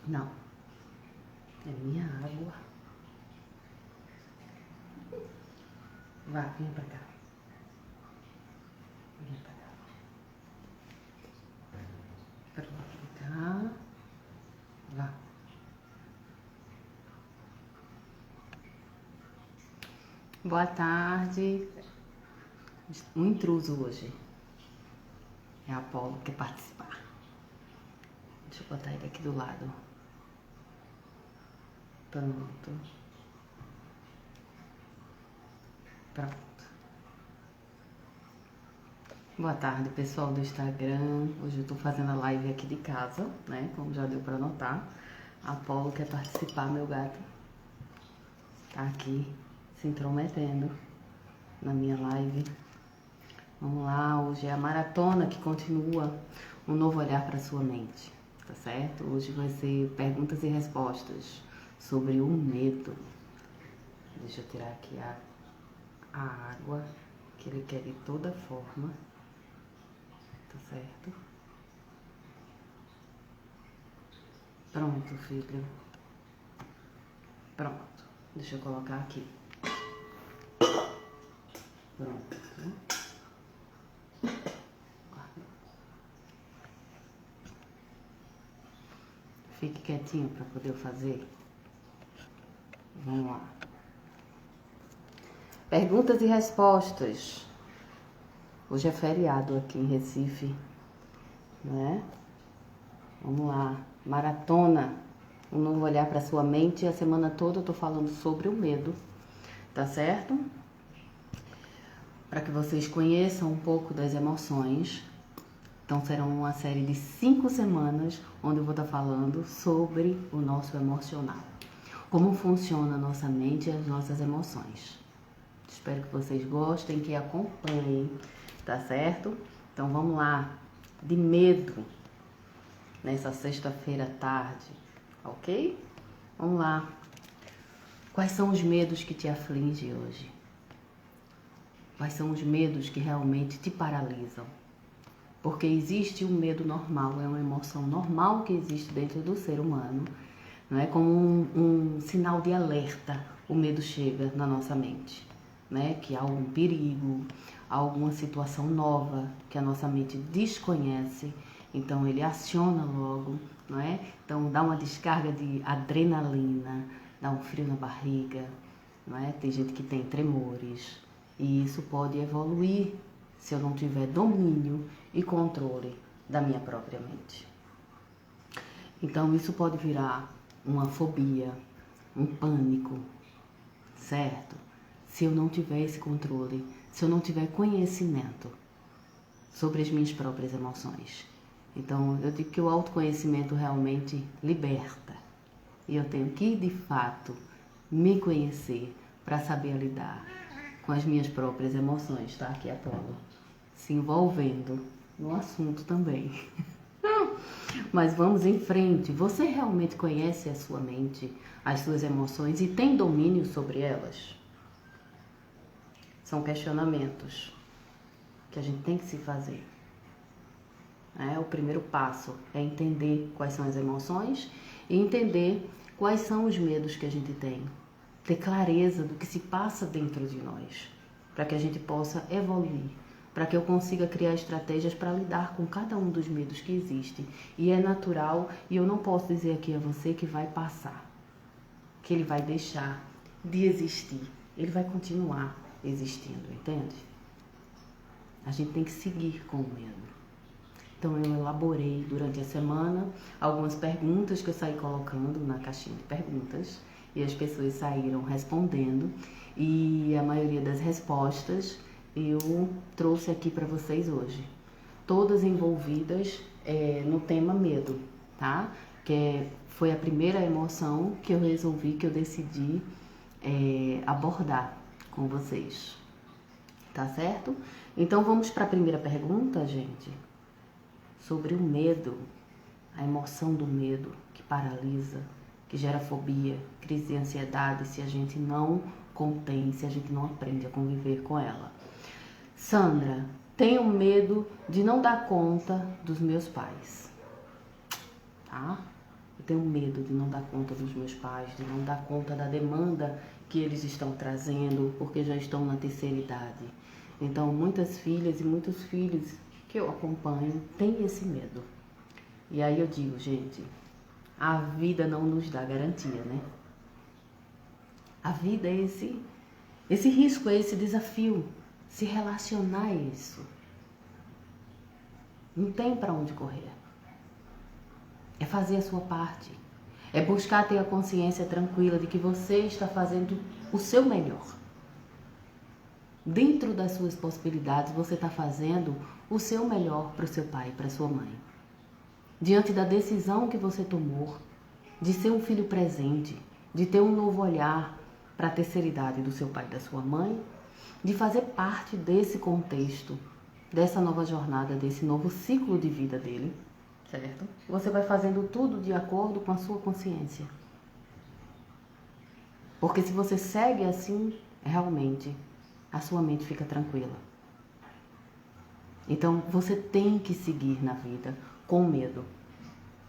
Não. É minha água. Vá, vem pra cá. Vem pra cá. Pra cá. Vá. Boa tarde. Um intruso hoje. É a Apolo que quer participar. Deixa eu botar ele aqui do lado. Pronto. Pronto. Boa tarde, pessoal do Instagram. Hoje eu tô fazendo a live aqui de casa, né? Como já deu pra notar. A Apolo quer participar, meu gato. Tá aqui se intrometendo na minha live. Vamos lá, hoje é a maratona que continua um novo olhar para sua mente, tá certo? Hoje vai ser perguntas e respostas sobre o medo. Deixa eu tirar aqui a água que ele quer de toda forma, tá certo? Pronto, filho. Pronto. Deixa eu colocar aqui. Pronto. Fique quietinho para poder fazer. Vamos lá. Perguntas e respostas. Hoje é feriado aqui em Recife, né? Vamos lá. Maratona. Um novo olhar para sua mente. A semana toda eu tô falando sobre o medo, tá certo? Para que vocês conheçam um pouco das emoções. Então serão uma série de 5 semanas onde eu vou estar falando sobre o nosso emocional. Como funciona a nossa mente e as nossas emoções. Espero que vocês gostem, que acompanhem, tá certo? Então vamos lá, de medo, nessa sexta-feira à tarde, ok? Vamos lá. Quais são os medos que te afligem hoje? Quais são os medos que realmente te paralisam? Porque existe um medo normal, é uma emoção normal que existe dentro do ser humano, não é? Como um sinal de alerta, o medo chega na nossa mente, né? Que há algum perigo, há alguma situação nova que a nossa mente desconhece, então ele aciona logo, não é? Então dá uma descarga de adrenalina, dá um frio na barriga, não é? Tem gente que tem tremores e isso pode evoluir se eu não tiver domínio e controle da minha própria mente. Então isso pode virar uma fobia, um pânico, certo? Se eu não tiver esse controle, se eu não tiver conhecimento sobre as minhas próprias emoções. Então eu digo que o autoconhecimento realmente liberta. E eu tenho que, de fato, me conhecer para saber lidar com as minhas próprias emoções, tá? Aqui, Apolo, se envolvendo no assunto também. Mas vamos em frente. Você realmente conhece a sua mente, as suas emoções e tem domínio sobre elas? São questionamentos que a gente tem que se fazer. O primeiro passo é entender quais são as emoções e entender quais são os medos que a gente tem. Ter clareza do que se passa dentro de nós, para que a gente possa evoluir, para que eu consiga criar estratégias para lidar com cada um dos medos que existem. E é natural, e eu não posso dizer aqui a você que vai passar, que ele vai deixar de existir. Ele vai continuar existindo, entende? A gente tem que seguir com o medo. Então eu elaborei durante a semana algumas perguntas que eu saí colocando na caixinha de perguntas e as pessoas saíram respondendo e a maioria das respostas eu trouxe aqui para vocês hoje. Todas envolvidas no tema medo, tá? Foi a primeira emoção que eu resolvi, que eu decidi abordar com vocês, tá certo? Então vamos para a primeira pergunta, gente. Sobre o medo, a emoção do medo que paralisa, que gera fobia, crise de ansiedade se a gente não contém, se a gente não aprende a conviver com ela. Sandra, tenho medo de não dar conta dos meus pais, tá? Eu tenho medo de não dar conta dos meus pais, de não dar conta da demanda que eles estão trazendo, porque já estão na terceira idade. Então, muitas filhas e muitos filhos que eu acompanho têm esse medo. E aí eu digo, gente, a vida não nos dá garantia, né? A vida é esse risco, é esse desafio, se relacionar a isso. Não tem para onde correr. É fazer a sua parte. É buscar ter a consciência tranquila de que você está fazendo o seu melhor. Dentro das suas possibilidades, você está fazendo o seu melhor para o seu pai, para a sua mãe. Diante da decisão que você tomou de ser um filho presente, de ter um novo olhar para a terceira idade do seu pai e da sua mãe, de fazer parte desse contexto, dessa nova jornada, desse novo ciclo de vida dele, certo? Você vai fazendo tudo de acordo com a sua consciência. Porque se você segue assim, realmente, a sua mente fica tranquila. Então, você tem que seguir na vida com medo.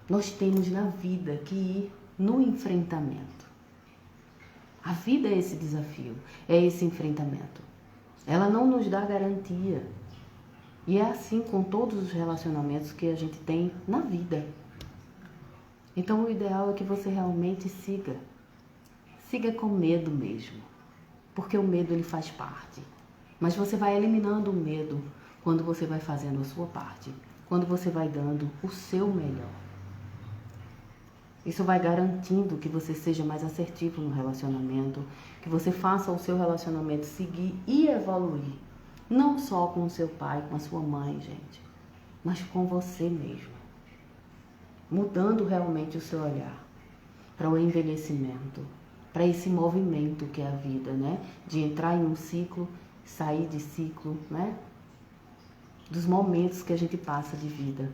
Nós temos na vida que ir no enfrentamento. A vida é esse desafio, é esse enfrentamento. Ela não nos dá garantia. E é assim com todos os relacionamentos que a gente tem na vida. Então o ideal é que você realmente siga. Siga com medo mesmo. Porque o medo ele faz parte. Mas você vai eliminando o medo quando você vai fazendo a sua parte. Quando você vai dando o seu melhor. Isso vai garantindo que você seja mais assertivo no relacionamento. Que você faça o seu relacionamento seguir e evoluir. Não só com o seu pai, com a sua mãe, gente, mas com você mesmo. Mudando realmente o seu olhar para o envelhecimento, para esse movimento que é a vida, né? De entrar em um ciclo, sair de ciclo, né? Dos momentos que a gente passa de vida,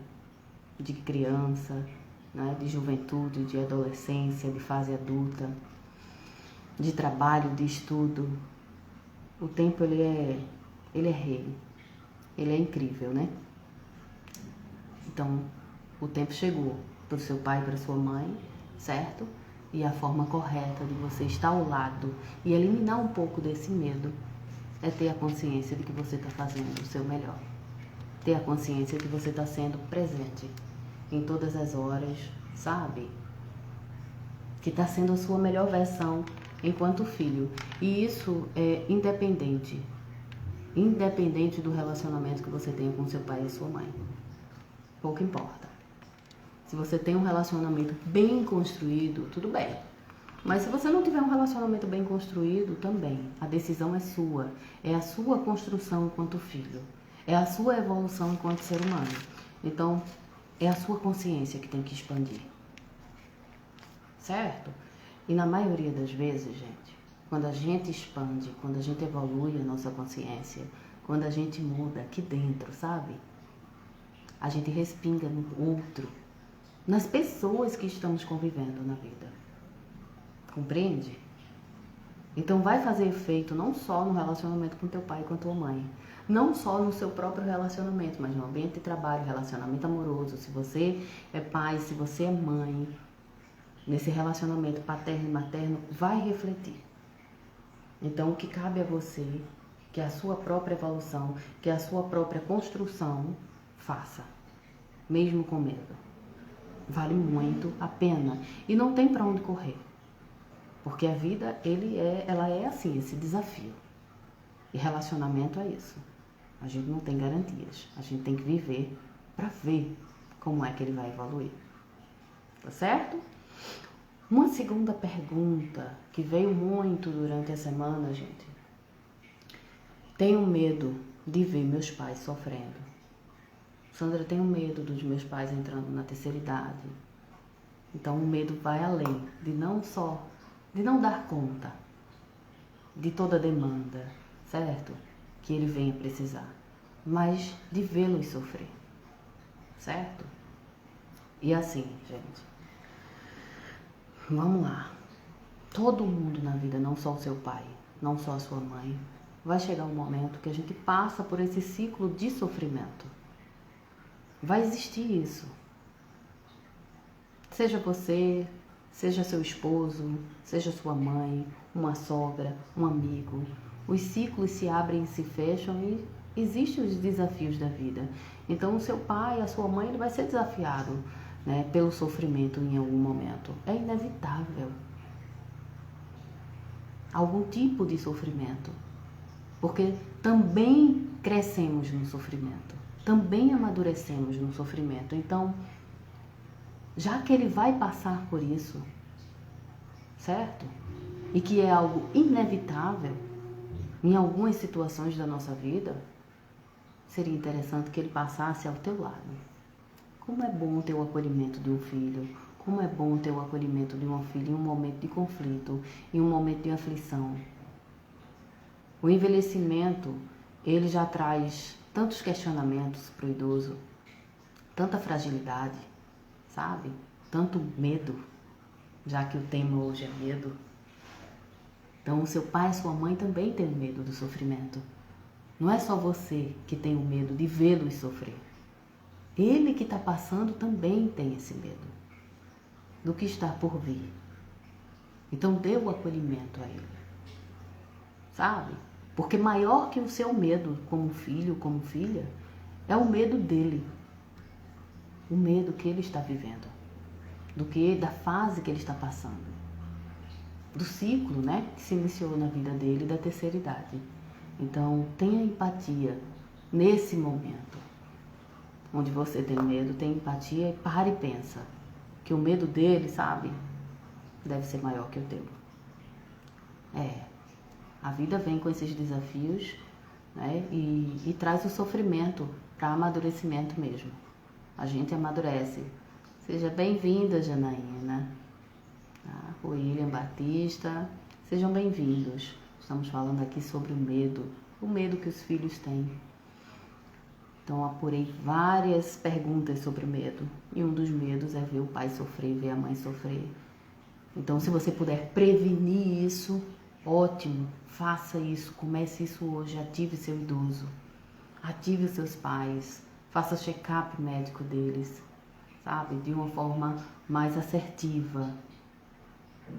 de criança, né? De juventude, de adolescência, de fase adulta, de trabalho, de estudo. O tempo ele é rei, ele é incrível, né? Então, o tempo chegou para o seu pai e para sua mãe, certo? E a forma correta de você estar ao lado e eliminar um pouco desse medo é ter a consciência de que você está fazendo o seu melhor. Ter a consciência de que você está sendo presente em todas as horas, sabe? Que está sendo a sua melhor versão enquanto filho. E isso é independente do relacionamento que você tenha com seu pai e sua mãe. Pouco importa. Se você tem um relacionamento bem construído, tudo bem. Mas se você não tiver um relacionamento bem construído, também. A decisão é sua. É a sua construção enquanto filho. É a sua evolução enquanto ser humano. Então, é a sua consciência que tem que expandir. Certo? E na maioria das vezes, gente, quando a gente expande, quando a gente evolui a nossa consciência, quando a gente muda aqui dentro, sabe? A gente respinga no outro, nas pessoas que estamos convivendo na vida. Compreende? Então vai fazer efeito não só no relacionamento com teu pai e com a tua mãe, não só no seu próprio relacionamento, mas no ambiente de trabalho, relacionamento amoroso. Se você é pai, se você é mãe, nesse relacionamento paterno e materno, vai refletir. Então, o que cabe a você, que é a sua própria evolução, que é a sua própria construção, faça, mesmo com medo. Vale muito a pena e não tem para onde correr, porque a vida ela é assim, esse desafio. E relacionamento é isso. A gente não tem garantias, a gente tem que viver para ver como é que ele vai evoluir. Tá certo? Uma segunda pergunta que veio muito durante a semana, gente. Tenho medo de ver meus pais sofrendo. Sandra, tenho medo dos meus pais entrando na terceira idade. Então o medo vai além de não dar conta de toda a demanda, certo? Que ele venha precisar, mas de vê-los sofrer, certo? E assim, gente, vamos lá. Todo mundo na vida, não só o seu pai, não só a sua mãe, vai chegar um momento que a gente passa por esse ciclo de sofrimento. Vai existir isso. Seja você, seja seu esposo, seja sua mãe, uma sogra, um amigo. Os ciclos se abrem e se fecham e existem os desafios da vida. Então, o seu pai, a sua mãe, ele vai ser desafiado, né, pelo sofrimento em algum momento. É inevitável. Algum tipo de sofrimento. Porque também crescemos no sofrimento. Também amadurecemos no sofrimento. Então, já que ele vai passar por isso, certo? E que é algo inevitável em algumas situações da nossa vida, seria interessante que ele passasse ao teu lado. Como é bom ter o acolhimento de um filho, como é bom ter o acolhimento de uma filha em um momento de conflito, em um momento de aflição. O envelhecimento, ele já traz tantos questionamentos para o idoso, tanta fragilidade, sabe? Tanto medo, já que o tema hoje é medo. Então, o seu pai e sua mãe também têm medo do sofrimento. Não é só você que tem o medo de vê-los sofrer. Ele que está passando também tem esse medo do que está por vir. Então, dê o acolhimento a ele, sabe? Porque maior que o seu medo como filho, como filha, é o medo dele. O medo que ele está vivendo, da fase que ele está passando, do ciclo, né, que se iniciou na vida dele da terceira idade. Então, tenha empatia nesse momento, onde você tem medo, tenha empatia e para e pensa que o medo dele, sabe, deve ser maior que o teu. A vida vem com esses desafios, né, e traz o sofrimento para amadurecimento mesmo. A gente amadurece. Seja bem-vinda, Janaína, tá? William Batista, sejam bem-vindos. Estamos falando aqui sobre o medo que os filhos têm. Então, apurei várias perguntas sobre o medo. E um dos medos é ver o pai sofrer, ver a mãe sofrer. Então, se você puder prevenir isso, ótimo, faça isso, comece isso hoje, ative seu idoso, ative os seus pais, faça check-up médico deles, sabe? De uma forma mais assertiva,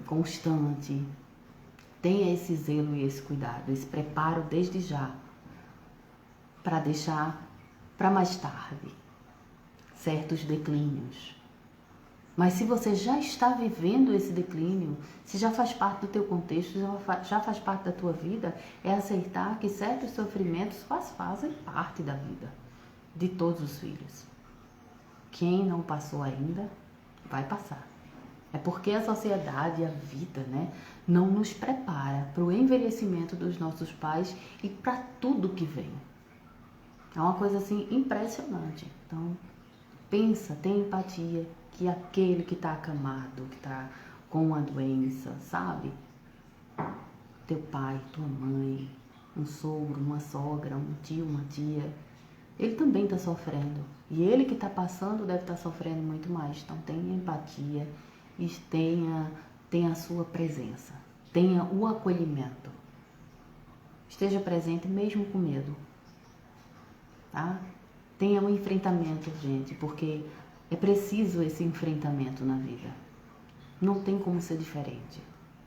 constante. Tenha esse zelo e esse cuidado, esse preparo desde já, para deixar para mais tarde certos declínios. Mas se você já está vivendo esse declínio, se já faz parte do teu contexto, já faz parte da tua vida, é aceitar que certos sofrimentos fazem parte da vida de todos os filhos. Quem não passou ainda, vai passar. É porque a sociedade e a vida, né, não nos prepara para o envelhecimento dos nossos pais e para tudo que vem. É uma coisa assim impressionante. Então, pensa, tenha empatia, que aquele que está acamado, que está com uma doença, sabe? Teu pai, tua mãe, um sogro, uma sogra, um tio, uma tia, ele também está sofrendo. E ele que está passando deve estar sofrendo muito mais. Então, tenha empatia e tenha a sua presença. Tenha o acolhimento. Esteja presente mesmo com medo. Tá? Tenha um enfrentamento, gente, porque é preciso esse enfrentamento na vida. Não tem como ser diferente,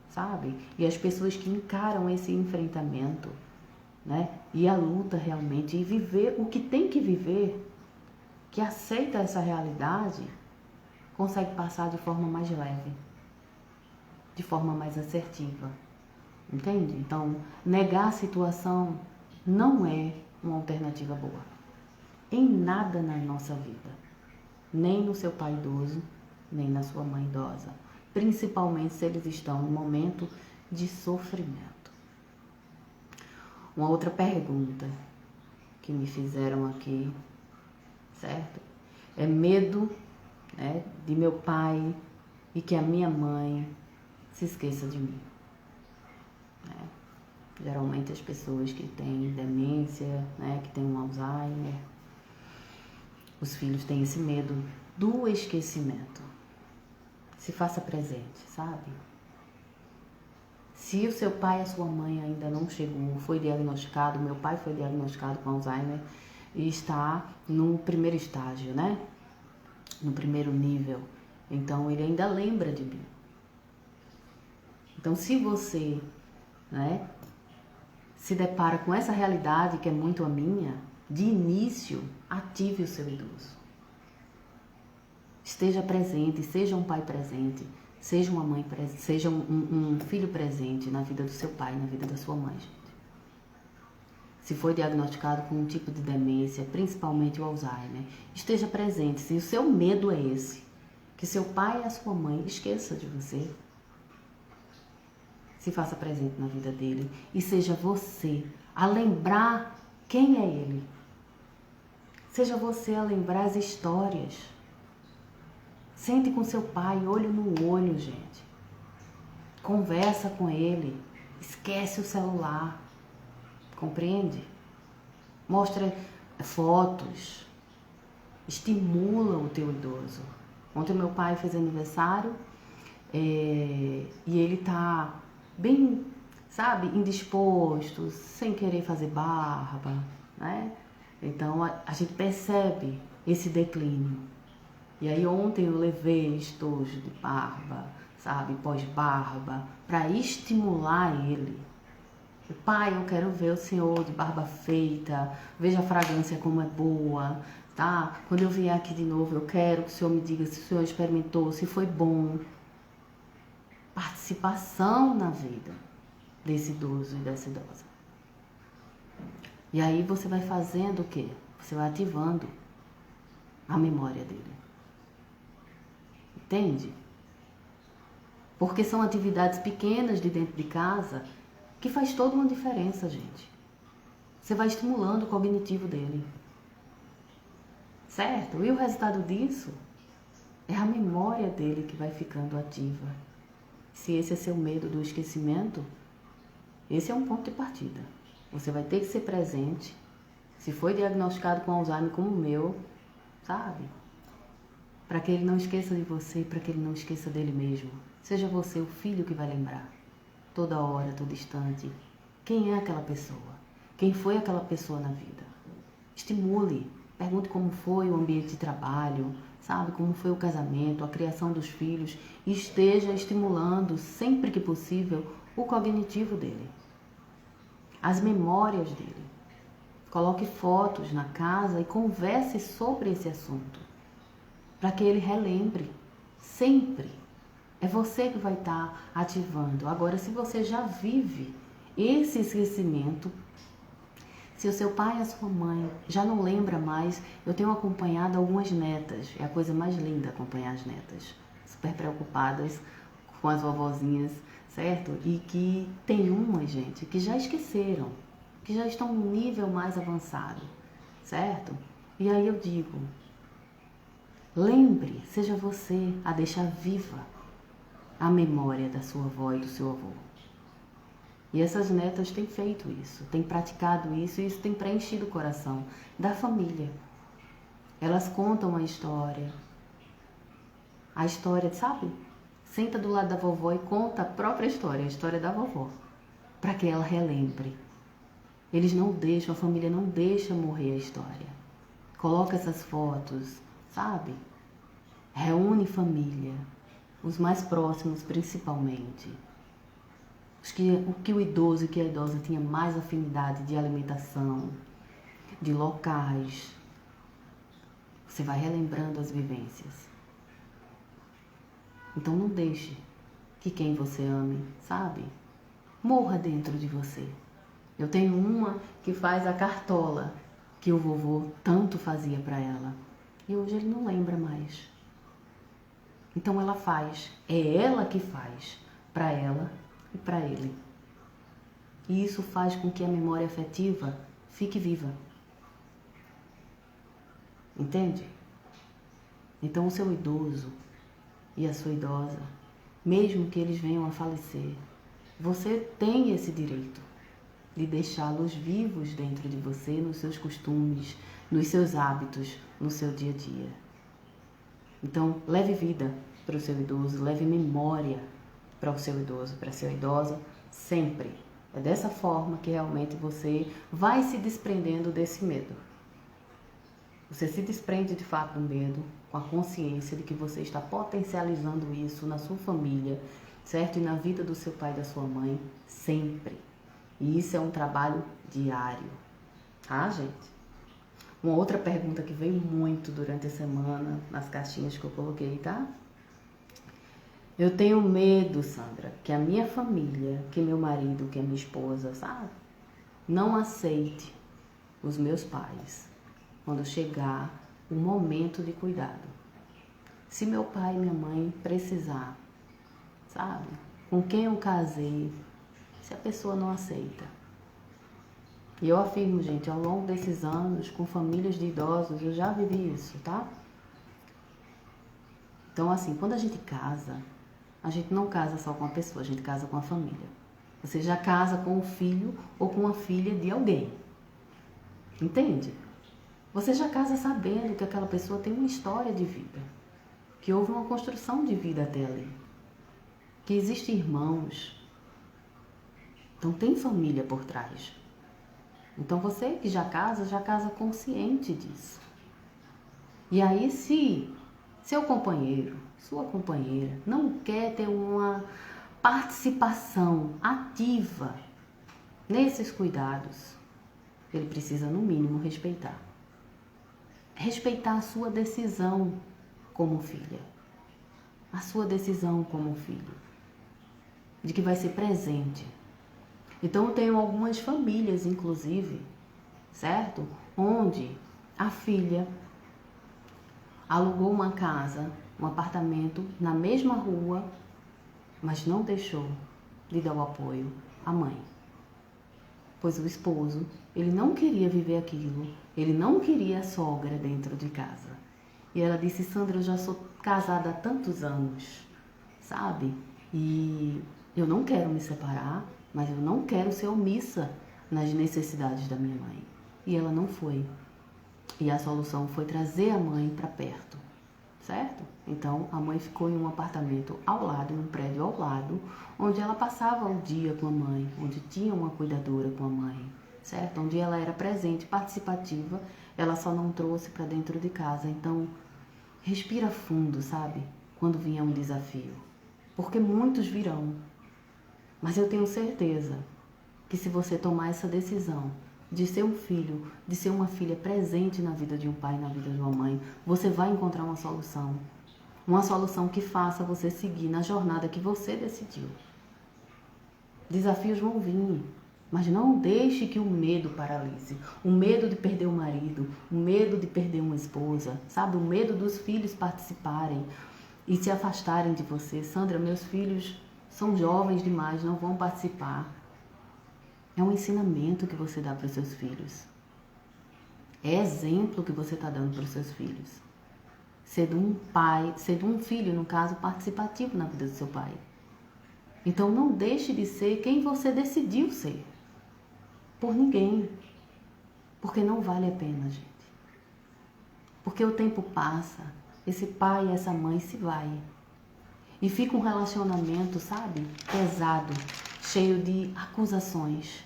sabe? E as pessoas que encaram esse enfrentamento, né, e a luta realmente, e viver o que tem que viver, que aceita essa realidade, consegue passar de forma mais leve, de forma mais assertiva, entende? Então, negar a situação não é uma alternativa boa, em nada na nossa vida, nem no seu pai idoso, nem na sua mãe idosa, principalmente se eles estão num momento de sofrimento. Uma outra pergunta que me fizeram aqui, certo? É medo, né, de meu pai e que a minha mãe se esqueça de mim. Né? Geralmente as pessoas que têm demência, né, que têm um Alzheimer, os filhos têm esse medo do esquecimento. Se faça presente, sabe? Se o seu pai e a sua mãe ainda não chegou, foi diagnosticado, meu pai foi diagnosticado com Alzheimer e está no primeiro estágio, né? No primeiro nível. Então ele ainda lembra de mim. Então se você, né, se depara com essa realidade que é muito a minha, de início, ative o seu idoso. Esteja presente, seja um pai presente, seja uma mãe presente, seja um filho presente na vida do seu pai, na vida da sua mãe, gente. Se foi diagnosticado com um tipo de demência, principalmente o Alzheimer, esteja presente. Se o seu medo é esse, que seu pai e a sua mãe esqueçam de você, se faça presente na vida dele e seja você a lembrar quem é ele. Seja você a lembrar as histórias. Sente com seu pai, olho no olho, gente. Conversa com ele. Esquece o celular. Compreende? Mostra fotos. Estimula o teu idoso. Ontem meu pai fez aniversário e ele tá bem, sabe, indisposto, sem querer fazer barba, né? Então a gente percebe esse declínio. E aí ontem eu levei estojo de barba, sabe, pós-barba, para estimular ele. Pai, eu quero ver o senhor de barba feita, veja a fragrância como é boa, tá? Quando eu vier aqui de novo, eu quero que o senhor me diga se o senhor experimentou, se foi bom. Participação na vida desse idoso e dessa idosa. E aí você vai fazendo o quê? Você vai ativando a memória dele. Entende? Porque são atividades pequenas de dentro de casa que faz toda uma diferença, gente. Você vai estimulando o cognitivo dele. Certo? E o resultado disso é a memória dele que vai ficando ativa. Se esse é seu medo do esquecimento, esse é um ponto de partida. Você vai ter que ser presente. Se foi diagnosticado com Alzheimer como o meu, sabe? Para que ele não esqueça de você, para que ele não esqueça dele mesmo. Seja você o filho que vai lembrar. Toda hora, todo instante. Quem é aquela pessoa? Quem foi aquela pessoa na vida? Estimule. Pergunte como foi o ambiente de trabalho, sabe? Como foi o casamento, a criação dos filhos. E esteja estimulando, sempre que possível, o cognitivo dele. As memórias dele. Coloque fotos na casa e converse sobre esse assunto. Para que ele relembre. Sempre. É você que vai estar ativando. Agora, se você já vive esse esquecimento, se o seu pai e a sua mãe já não lembra mais, eu tenho acompanhado algumas netas. É a coisa mais linda acompanhar as netas. Super preocupadas com as vovozinhas, certo? E que tem umas, gente, que já esqueceram, que já estão num nível mais avançado, certo? E aí eu digo, lembre, seja você a deixar viva a memória da sua avó e do seu avô. E essas netas têm feito isso, têm praticado isso e isso tem preenchido o coração da família. Elas contam a história, sabe? Senta do lado da vovó e conta a própria história, a história da vovó, para que ela relembre. Eles não deixam, a família não deixa morrer a história. Coloca essas fotos, sabe? Reúne família, os mais próximos principalmente. O que o idoso e que a idosa tinha mais afinidade de alimentação, de locais. Você vai relembrando as vivências. Então não deixe que quem você ame, sabe, morra dentro de você. Eu tenho uma que faz a cartola que o vovô tanto fazia para ela. E hoje ele não lembra mais. Então ela faz. É ela que faz para ela e para ele. E isso faz com que a memória afetiva fique viva. Entende? Então o seu idoso e a sua idosa, mesmo que eles venham a falecer, você tem esse direito de deixá-los vivos dentro de você, nos seus costumes, nos seus hábitos, no seu dia a dia. Então, leve vida para o seu idoso, leve memória para o seu idoso, para a sua idosa, sempre. É dessa forma que realmente você vai se desprendendo desse medo. Você se desprende de fato do medo, com a consciência de que você está potencializando isso na sua família, certo? E na vida do seu pai e da sua mãe, sempre. E isso é um trabalho diário, tá, gente? Uma outra pergunta que veio muito durante a semana, nas caixinhas que eu coloquei, tá? Eu tenho medo, Sandra, que a minha família, que meu marido, que a minha esposa, sabe? Não aceite os meus pais quando chegar o momento de cuidado. Se meu pai e minha mãe precisar, sabe? Com quem eu casei, se a pessoa não aceita. E eu afirmo, gente, ao longo desses anos, com famílias de idosos, eu já vivi isso, tá? Então, assim, quando a gente casa, a gente não casa só com a pessoa, a gente casa com a família. Você já casa com o filho ou com a filha de alguém. Entende? Você já casa sabendo que aquela pessoa tem uma história de vida, que houve uma construção de vida até ali, que existem irmãos. Então tem família por trás. Então você que já casa consciente disso. E aí se seu companheiro, sua companheira não quer ter uma participação ativa nesses cuidados, ele precisa no mínimo respeitar. Respeitar a sua decisão como filha, a sua decisão como filho, de que vai ser presente. Então eu tenho algumas famílias, inclusive, certo? Onde a filha alugou uma casa, um apartamento na mesma rua, mas não deixou de dar o apoio à mãe. Pois o esposo, ele não queria viver aquilo, ele não queria a sogra dentro de casa. E ela disse, Sandra, eu já sou casada há tantos anos, sabe? E eu não quero me separar, mas eu não quero ser omissa nas necessidades da minha mãe. E ela não foi. E a solução foi trazer a mãe para perto, certo? Então, a mãe ficou em um apartamento ao lado, em um prédio ao lado, onde ela passava o dia com a mãe, onde tinha uma cuidadora com a mãe, certo? Onde ela era presente, participativa, ela só não trouxe para dentro de casa. Então, respira fundo, sabe? Quando vier um desafio, porque muitos virão. Mas eu tenho certeza que se você tomar essa decisão de ser um filho, de ser uma filha presente na vida de um pai, na vida de uma mãe, você vai encontrar uma solução. Uma solução que faça você seguir na jornada que você decidiu. Desafios vão vir, mas não deixe que o medo paralise. O medo de perder o marido, o medo de perder uma esposa, sabe? O medo dos filhos participarem e se afastarem de você. Sandra, meus filhos são jovens demais, não vão participar. É um ensinamento que você dá para os seus filhos. É exemplo que você está dando para os seus filhos. Sendo um pai, sendo um filho, no caso, participativo na vida do seu pai. Então não deixe de ser quem você decidiu ser. Por ninguém. Porque não vale a pena, gente. Porque o tempo passa, esse pai e essa mãe se vai. E fica um relacionamento, sabe, pesado, cheio de acusações.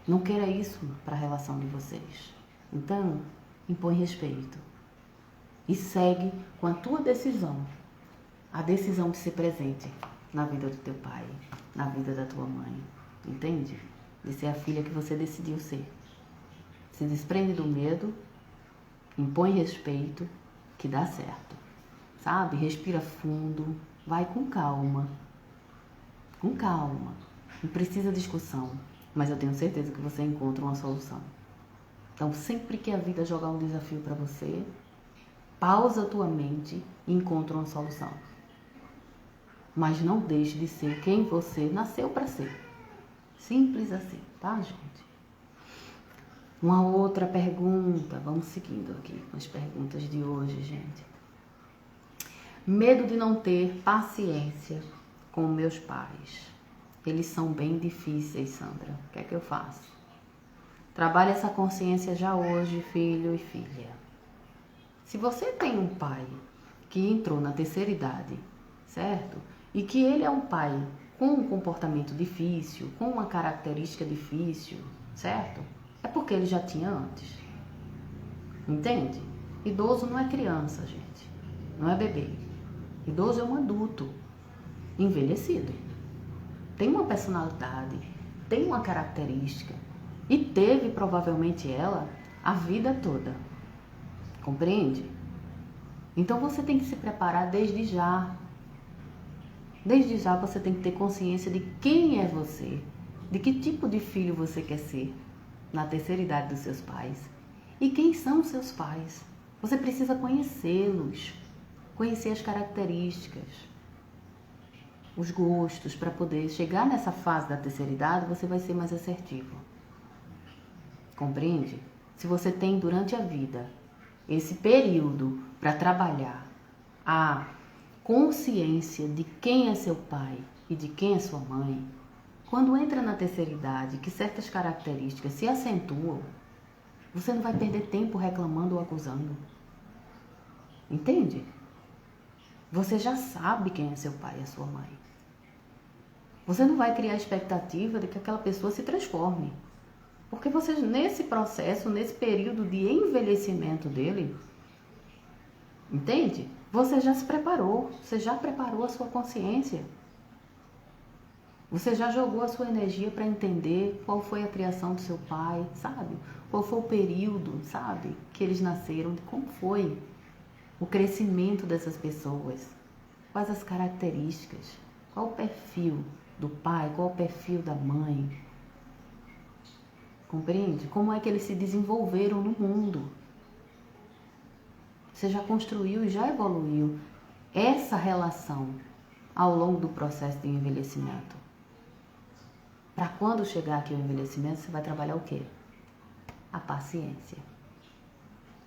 Não queira isso para a relação de vocês. Então, impõe respeito. E segue com a tua decisão. A decisão de ser presente na vida do teu pai, na vida da tua mãe. Entende? De ser a filha que você decidiu ser. Se desprende do medo, impõe respeito, que dá certo. Sabe? Respira fundo, vai com calma. Com calma. Não precisa discussão. Mas eu tenho certeza que você encontra uma solução. Então, sempre que a vida jogar um desafio para você, pausa a tua mente e encontra uma solução. Mas não deixe de ser quem você nasceu para ser. Simples assim, tá, gente? Uma outra pergunta. Vamos seguindo aqui com as perguntas de hoje, gente. Medo de não ter paciência com meus pais. Eles são bem difíceis, Sandra. O que é que eu faço? Trabalhe essa consciência já hoje, filho e filha. Se você tem um pai que entrou na terceira idade, certo? E que ele é um pai com um comportamento difícil, com uma característica difícil, certo? É porque ele já tinha antes. Entende? Idoso não é criança, gente. Não é bebê. Idoso é um adulto envelhecido. Tem uma personalidade, tem uma característica e teve provavelmente ela a vida toda. Compreende? Então você tem que se preparar desde já. Desde já você tem que ter consciência de quem é você, de que tipo de filho você quer ser na terceira idade dos seus pais e quem são os seus pais. Você precisa conhecê-los, conhecer as características, os gostos, para poder chegar nessa fase da terceira idade, você vai ser mais assertivo. Compreende? Se você tem durante a vida esse período para trabalhar a consciência de quem é seu pai e de quem é sua mãe, quando entra na terceira idade, que certas características se acentuam, você não vai perder tempo reclamando ou acusando. Entende? Você já sabe quem é seu pai e a sua mãe. Você não vai criar expectativa de que aquela pessoa se transforme. Porque você, nesse processo, nesse período de envelhecimento dele, entende? Você já se preparou, você já preparou a sua consciência. Você já jogou a sua energia para entender qual foi a criação do seu pai, sabe? Qual foi o período, sabe? Que eles nasceram, como foi o crescimento dessas pessoas, quais as características, qual o perfil do pai, qual o perfil da mãe. Compreende? Como é que eles se desenvolveram no mundo? Você já construiu e já evoluiu essa relação ao longo do processo de envelhecimento. Para quando chegar aqui o envelhecimento, você vai trabalhar o quê? A paciência.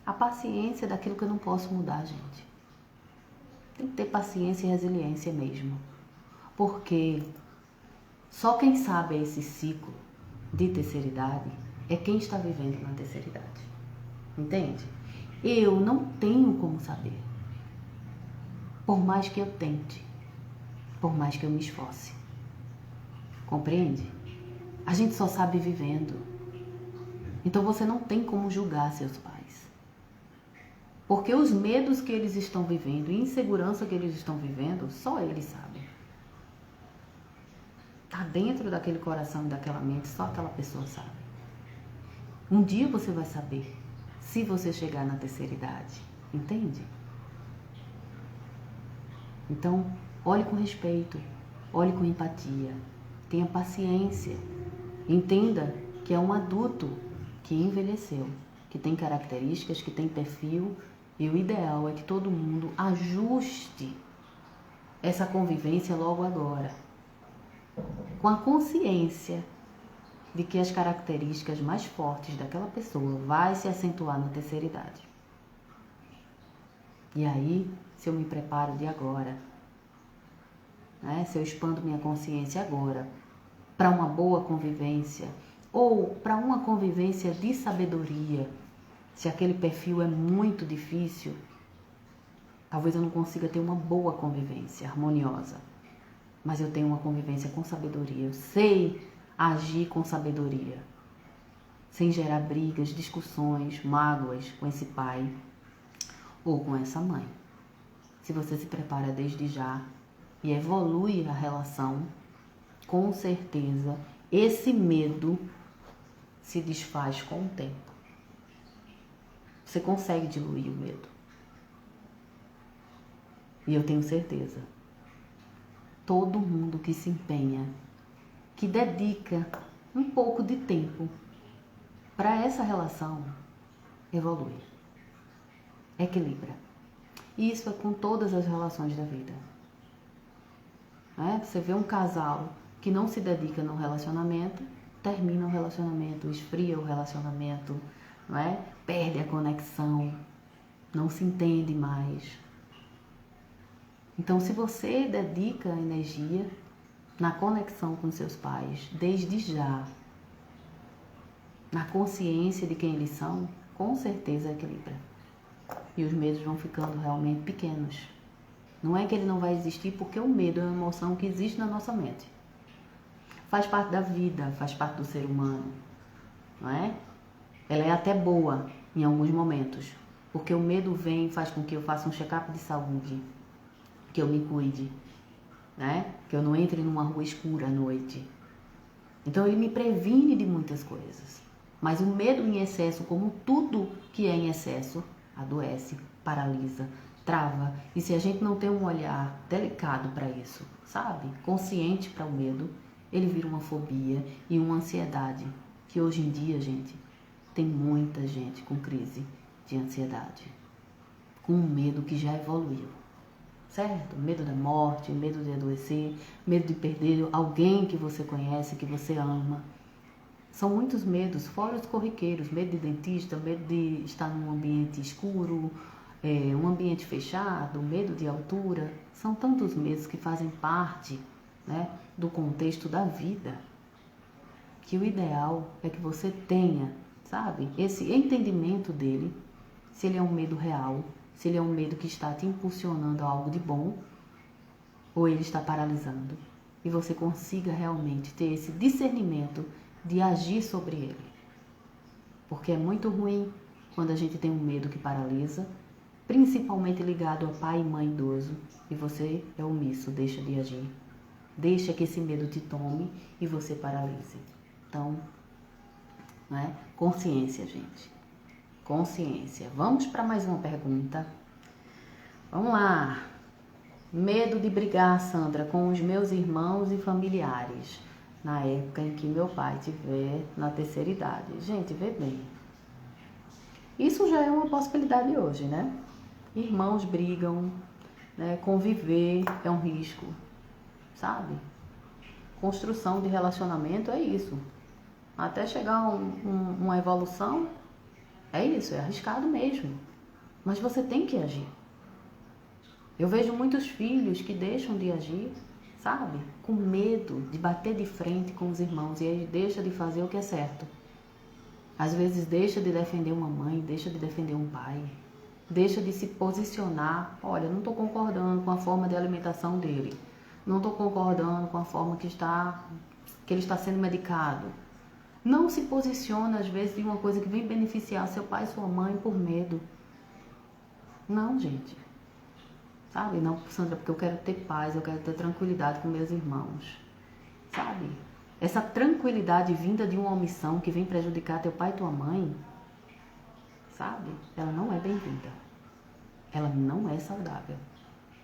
A paciência daquilo que eu não posso mudar, gente. Tem que ter paciência e resiliência mesmo. Porque só quem sabe esse ciclo de terceira idade é quem está vivendo na terceira idade. Entende? Eu não tenho como saber. Por mais que eu tente. Por mais que eu me esforce. Compreende? A gente só sabe vivendo. Então você não tem como julgar seus pais. Porque os medos que eles estão vivendo, a insegurança que eles estão vivendo, só eles sabem. Está dentro daquele coração e daquela mente, só aquela pessoa sabe. Um dia você vai saber, se você chegar na terceira idade. Entende? Então, olhe com respeito, olhe com empatia, tenha paciência. Entenda que é um adulto que envelheceu, que tem características, que tem perfil. E o ideal é que todo mundo ajuste essa convivência logo agora, com a consciência de que as características mais fortes daquela pessoa vai se acentuar na terceira idade. E aí, se eu me preparo de agora, né, se eu expando minha consciência agora para uma boa convivência ou para uma convivência de sabedoria, se aquele perfil é muito difícil, talvez eu não consiga ter uma boa convivência harmoniosa. Mas eu tenho uma convivência com sabedoria. Eu sei agir com sabedoria. Sem gerar brigas, discussões, mágoas com esse pai ou com essa mãe. Se você se prepara desde já e evolui a relação, com certeza esse medo se desfaz com o tempo. Você consegue diluir o medo. E eu tenho certeza. Todo mundo que se empenha, que dedica um pouco de tempo para essa relação, evolui. Equilibra. E isso é com todas as relações da vida. Você vê um casal que não se dedica no relacionamento, termina o relacionamento, esfria o relacionamento, não é? Perde a conexão, não se entende mais. Então, se você dedica energia na conexão com seus pais, desde já, na consciência de quem eles são, com certeza equilibra. E os medos vão ficando realmente pequenos. Não é que ele não vai existir, porque o medo é uma emoção que existe na nossa mente. Faz parte da vida, faz parte do ser humano, não é? Ela é até boa em alguns momentos, Porque o medo vem e faz com que eu faça um check-up de saúde, que eu me cuide, né? Que eu não entre numa rua escura à noite. Então ele me previne de muitas coisas. Mas o medo em excesso, como tudo que é em excesso, adoece, paralisa, trava. E se a gente não tem um olhar delicado para isso, sabe? Consciente para o medo, ele vira uma fobia e uma ansiedade. Que hoje em dia, gente, tem muita gente com crise de ansiedade. Com um medo que já evoluiu. Certo? Medo da morte, medo de adoecer, medo de perder alguém que você conhece, que você ama. São muitos medos, fora os corriqueiros, medo de dentista, medo de estar num ambiente escuro, um ambiente fechado, medo de altura. São tantos medos que fazem parte, né, do contexto da vida, que o ideal é que você tenha, sabe, esse entendimento dele, se ele é um medo real, se ele é um medo que está te impulsionando a algo de bom, ou ele está paralisando. E você consiga realmente ter esse discernimento de agir sobre ele. Porque é muito ruim quando a gente tem um medo que paralisa, principalmente ligado a pai e mãe idoso, e você é omisso, deixa de agir. Deixa que esse medo te tome e você paralise. Então, né? Consciência, gente. Consciência. Vamos para mais uma pergunta. Vamos lá. Medo de brigar, Sandra, com os meus irmãos e familiares na época em que meu pai tiver na terceira idade. Gente, vê bem. Isso já é uma possibilidade hoje, né? Irmãos brigam, né? Conviver é um risco, sabe? Construção de relacionamento é isso. Até chegar uma evolução, é isso, é arriscado mesmo. Mas você tem que agir. Eu vejo muitos filhos que deixam de agir, sabe? Com medo de bater de frente com os irmãos e aí deixa de fazer o que é certo. Às vezes deixa de defender uma mãe, deixa de defender um pai, deixa de se posicionar. Olha, não estou concordando com a forma de alimentação dele, não estou concordando com a forma que ele está sendo medicado. Não se posiciona, às vezes, de uma coisa que vem beneficiar seu pai e sua mãe por medo. Não, gente. Sabe? Não, Sandra, porque eu quero ter paz, eu quero ter tranquilidade com meus irmãos. Sabe? Essa tranquilidade vinda de uma omissão que vem prejudicar teu pai e tua mãe, sabe? Ela não é bem-vinda. Ela não é saudável.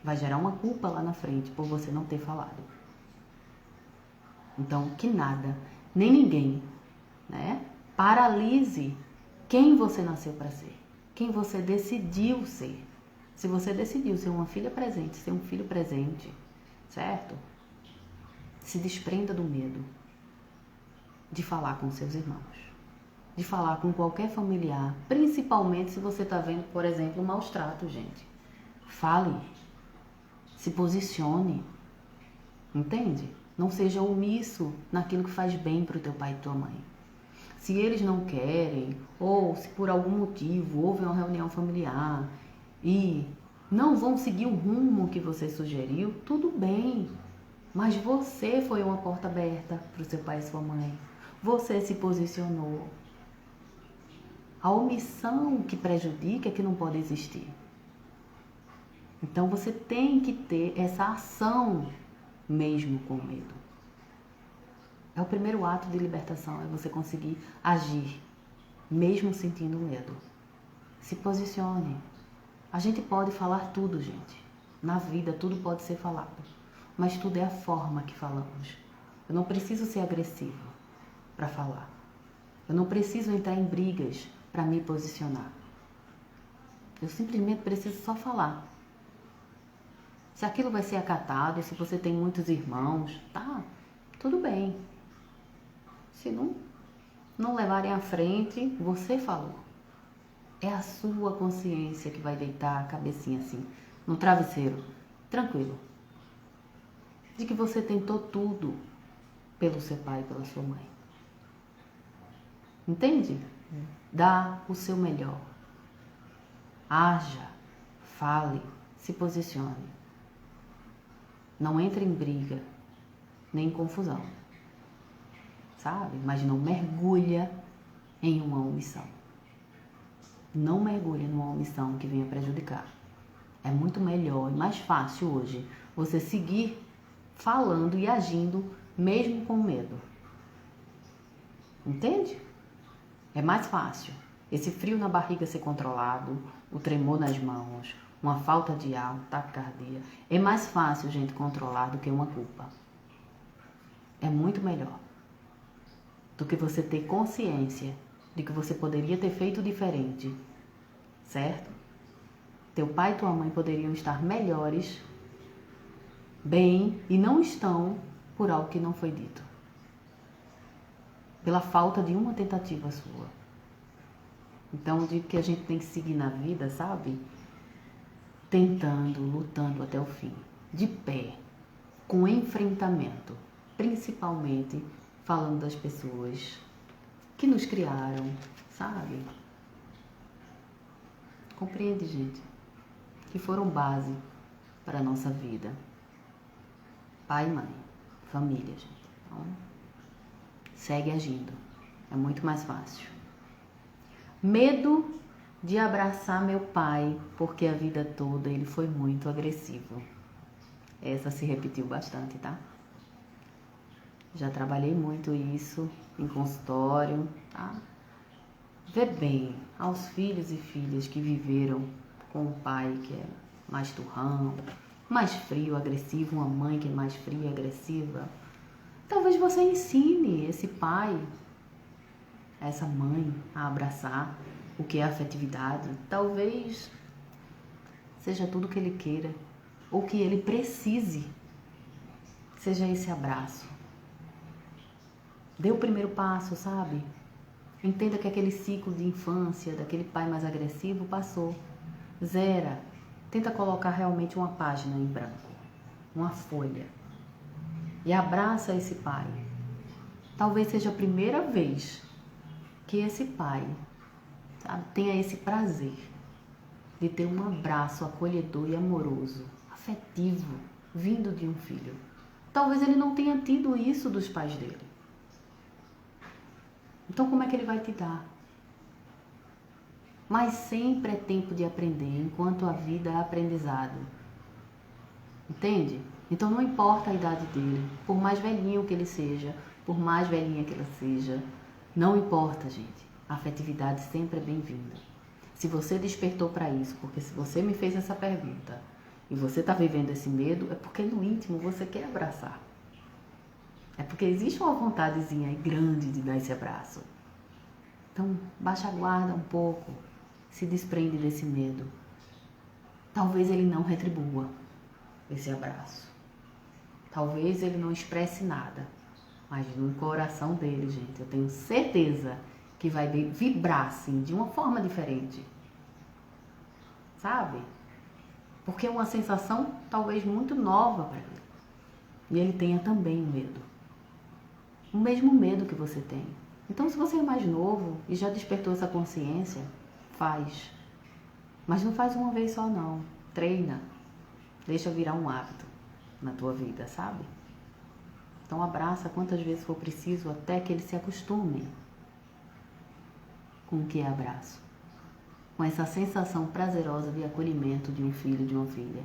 Vai gerar uma culpa lá na frente por você não ter falado. Então, que nada, nem ninguém, né, paralise quem você nasceu para ser, quem você decidiu ser. Se você decidiu ser uma filha presente, ser um filho presente, certo? Se desprenda do medo de falar com seus irmãos, de falar com qualquer familiar, principalmente se você está vendo, por exemplo, maus tratos, gente. Fale, se posicione, entende? Não seja omisso naquilo que faz bem para o teu pai e tua mãe. Se eles não querem, ou se por algum motivo houve uma reunião familiar e não vão seguir o rumo que você sugeriu, tudo bem. Mas você foi uma porta aberta para o seu pai e sua mãe. Você se posicionou. A omissão que prejudica é que não pode existir. Então você tem que ter essa ação mesmo com medo. É o primeiro ato de libertação, é você conseguir agir, mesmo sentindo medo. Se posicione. A gente pode falar tudo, gente. Na vida, tudo pode ser falado. Mas tudo é a forma que falamos. Eu não preciso ser agressivo para falar. Eu não preciso entrar em brigas para me posicionar. Eu simplesmente preciso só falar. Se aquilo vai ser acatado, se você tem muitos irmãos, tá, tudo bem. Se não levarem à frente, você falou. É a sua consciência que vai deitar a cabecinha assim, no travesseiro, tranquilo. De que você tentou tudo pelo seu pai e pela sua mãe. Entende? Dá o seu melhor. Haja, fale, se posicione. Não entre em briga, nem em confusão. Sabe? Mas não mergulha em uma omissão. Não mergulhe numa omissão que venha prejudicar. É muito melhor e mais fácil hoje você seguir falando e agindo mesmo com medo. Entende? É mais fácil. Esse frio na barriga ser controlado, o tremor nas mãos, uma falta de ar, um taquicardia. É mais fácil, gente, controlar do que uma culpa. É muito melhor do que você ter consciência de que você poderia ter feito diferente, certo? Teu pai e tua mãe poderiam estar melhores, bem, e não estão por algo que não foi dito. Pela falta de uma tentativa sua. Então, eu digo que a gente tem que seguir na vida, sabe? Tentando, lutando até o fim. De pé, com enfrentamento. Principalmente falando das pessoas que nos criaram, sabe? Compreende, gente? Que foram base para a nossa vida. Pai e mãe, família, gente. Então, segue agindo. É muito mais fácil. Medo de abraçar meu pai, porque a vida toda ele foi muito agressivo. Essa se repetiu bastante, tá? Já trabalhei muito isso em consultório, tá? Vê bem aos filhos e filhas que viveram com um pai que é mais turrão, mais frio, agressivo, uma mãe que é mais fria e agressiva. Talvez você ensine esse pai, essa mãe a abraçar o que é afetividade. Talvez seja tudo o que ele queira ou que ele precise. Seja esse abraço. Dê o primeiro passo, sabe? Entenda que aquele ciclo de infância, daquele pai mais agressivo, passou. Zera. Tenta colocar realmente uma página em branco, uma folha. E abraça esse pai. Talvez seja a primeira vez que esse pai, sabe, tenha esse prazer de ter um abraço acolhedor e amoroso, afetivo, vindo de um filho. Talvez ele não tenha tido isso dos pais dele. Então, como é que ele vai te dar? Mas sempre é tempo de aprender, enquanto a vida é aprendizado. Entende? Então, não importa a idade dele, por mais velhinho que ele seja, por mais velhinha que ela seja, não importa, gente. A afetividade sempre é bem-vinda. Se você despertou para isso, porque se você me fez essa pergunta e você está vivendo esse medo, é porque no íntimo você quer abraçar. É porque existe uma vontadezinha aí grande de dar esse abraço. Então, baixa a guarda um pouco, se desprende desse medo. Talvez ele não retribua esse abraço. Talvez ele não expresse nada. Mas no coração dele, gente, eu tenho certeza que vai vibrar, assim, de uma forma diferente. Sabe? Porque é uma sensação talvez muito nova para ele. E ele tenha também o medo. O mesmo medo que você tem. Então, se você é mais novo e já despertou essa consciência, faz. Mas não faz uma vez só, não. Treina. Deixa virar um hábito na tua vida, sabe? Então, abraça quantas vezes for preciso até que ele se acostume com o que é abraço. Com essa sensação prazerosa de acolhimento de um filho, de uma filha.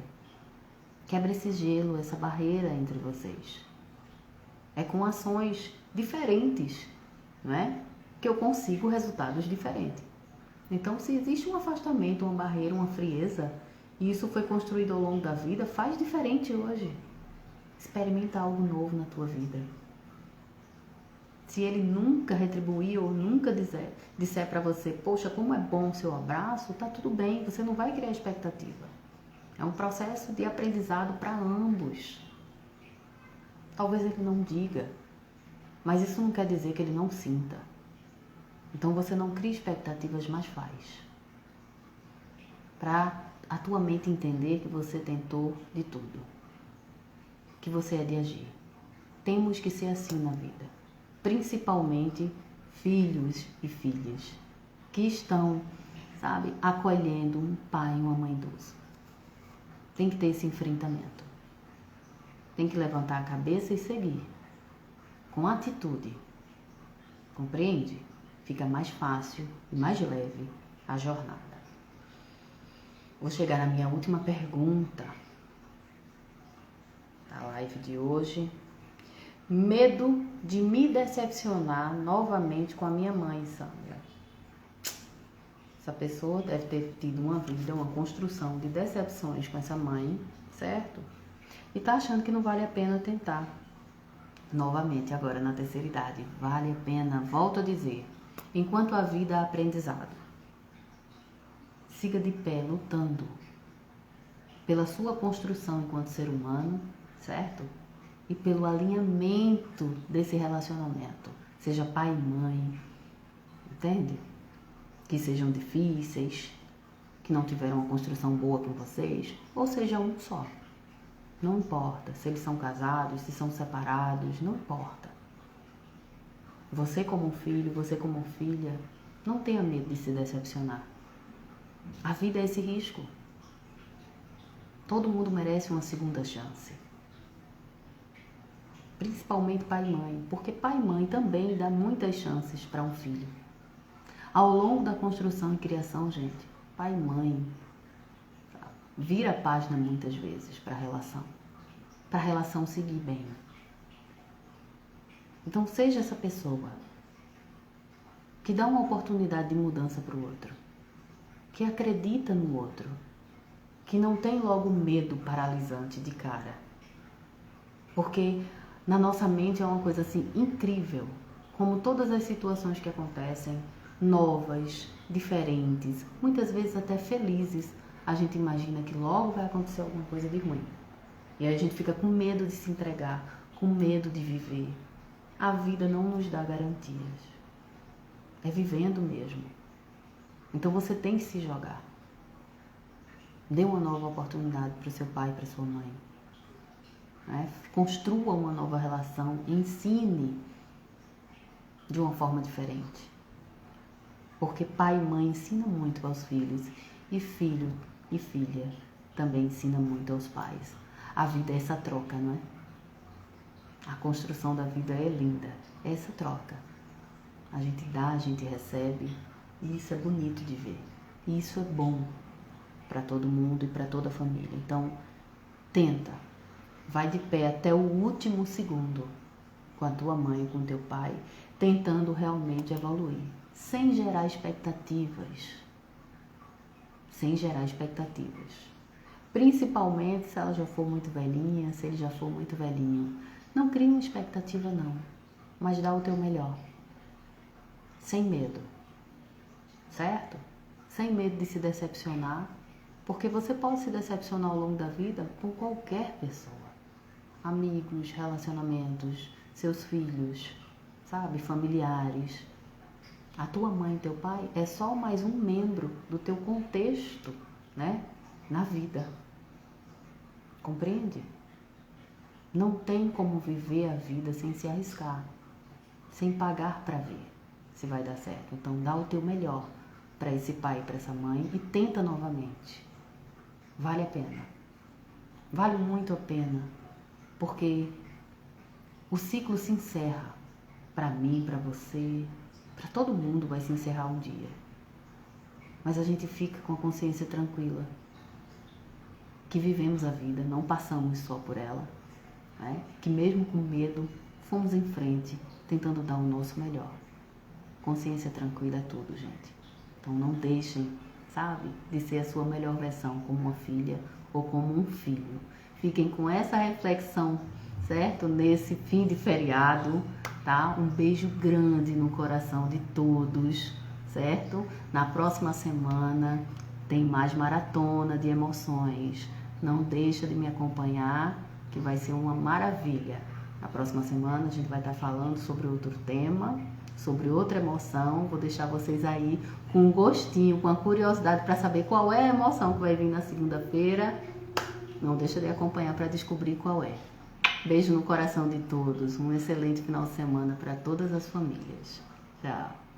Quebra esse gelo, essa barreira entre vocês. É com ações diferentes, não é? Que eu consigo resultados diferentes. Então, se existe um afastamento, uma barreira, uma frieza, e isso foi construído ao longo da vida, faz diferente hoje. Experimenta algo novo na tua vida. Se ele nunca retribuir ou nunca disser para você, poxa, como é bom o seu abraço, tá tudo bem, você não vai criar expectativa. É um processo de aprendizado para ambos. Talvez ele não diga, mas isso não quer dizer que ele não sinta. Então você não cria expectativas, mas faz. Para a tua mente entender que você tentou de tudo. Que você é de agir. Temos que ser assim na vida. Principalmente filhos e filhas que estão, sabe, acolhendo um pai e uma mãe idoso. Tem que ter esse enfrentamento. Tem que levantar a cabeça e seguir. Com atitude. Compreende? Fica mais fácil e mais leve a jornada. Vou chegar na minha última pergunta da live de hoje. Medo de me decepcionar novamente com a minha mãe, Sandra. Essa pessoa deve ter tido uma vida, uma construção de decepções com essa mãe, certo? E tá achando que não vale a pena tentar. Novamente, agora na terceira idade, vale a pena, volto a dizer, enquanto a vida é aprendizado. Siga de pé, lutando pela sua construção enquanto ser humano, certo? E pelo alinhamento desse relacionamento, seja pai e mãe, entende? Que sejam difíceis, que não tiveram uma construção boa com vocês, ou seja um só. Não importa se eles são casados, se são separados, não importa. Você como filho, você como filha, não tenha medo de se decepcionar. A vida é esse risco. Todo mundo merece uma segunda chance. Principalmente pai e mãe, porque pai e mãe também dá muitas chances para um filho. Ao longo da construção e criação, gente, pai e mãe vira a página muitas vezes para a relação seguir bem. Então seja essa pessoa que dá uma oportunidade de mudança para o outro, que acredita no outro, que não tem logo medo paralisante de cara. Porque na nossa mente é uma coisa assim incrível, como todas as situações que acontecem, novas, diferentes, muitas vezes até felizes, a gente imagina que logo vai acontecer alguma coisa de ruim. E aí a gente fica com medo de se entregar, com medo de viver. A vida não nos dá garantias. É vivendo mesmo. Então você tem que se jogar. Dê uma nova oportunidade para o seu pai e para sua mãe. Construa uma nova relação, ensine de uma forma diferente. Porque pai e mãe ensinam muito aos filhos e filho e filha também ensina muito aos pais. A vida é essa troca, não é? A construção da vida é linda, é essa troca. A gente dá, a gente recebe e isso é bonito de ver. E isso é bom para todo mundo e para toda a família. Então, tenta. Vai de pé até o último segundo com a tua mãe, com o teu pai, tentando realmente evoluir, sem gerar expectativas. Sem gerar expectativas. Principalmente se ela já for muito velhinha, se ele já for muito velhinho. Não crie uma expectativa não, mas dá o teu melhor. Sem medo. Certo? Sem medo de se decepcionar, porque você pode se decepcionar ao longo da vida com qualquer pessoa. Amigos, relacionamentos, seus filhos, sabe, familiares. A tua mãe e teu pai é só mais um membro do teu contexto, né, na vida. Compreende? Não tem como viver a vida sem se arriscar, sem pagar para ver se vai dar certo. Então dá o teu melhor para esse pai e para essa mãe e tenta novamente. Vale a pena. Vale muito a pena. Porque o ciclo se encerra. Para mim, para você, para todo mundo vai se encerrar um dia. Mas a gente fica com a consciência tranquila. Que vivemos a vida, não passamos só por ela. Né? Que mesmo com medo, fomos em frente, tentando dar o nosso melhor. Consciência tranquila é tudo, gente. Então não deixem, sabe, de ser a sua melhor versão como uma filha ou como um filho. Fiquem com essa reflexão, certo? Nesse fim de feriado, tá? Um beijo grande no coração de todos, certo? Na próxima semana tem mais maratona de emoções. Não deixa de me acompanhar, que vai ser uma maravilha. Na próxima semana a gente vai estar falando sobre outro tema, sobre outra emoção. Vou deixar vocês aí com um gostinho, com a curiosidade para saber qual é a emoção que vai vir na segunda-feira. Não deixa de acompanhar para descobrir qual é. Beijo no coração de todos. Um excelente final de semana para todas as famílias. Tchau.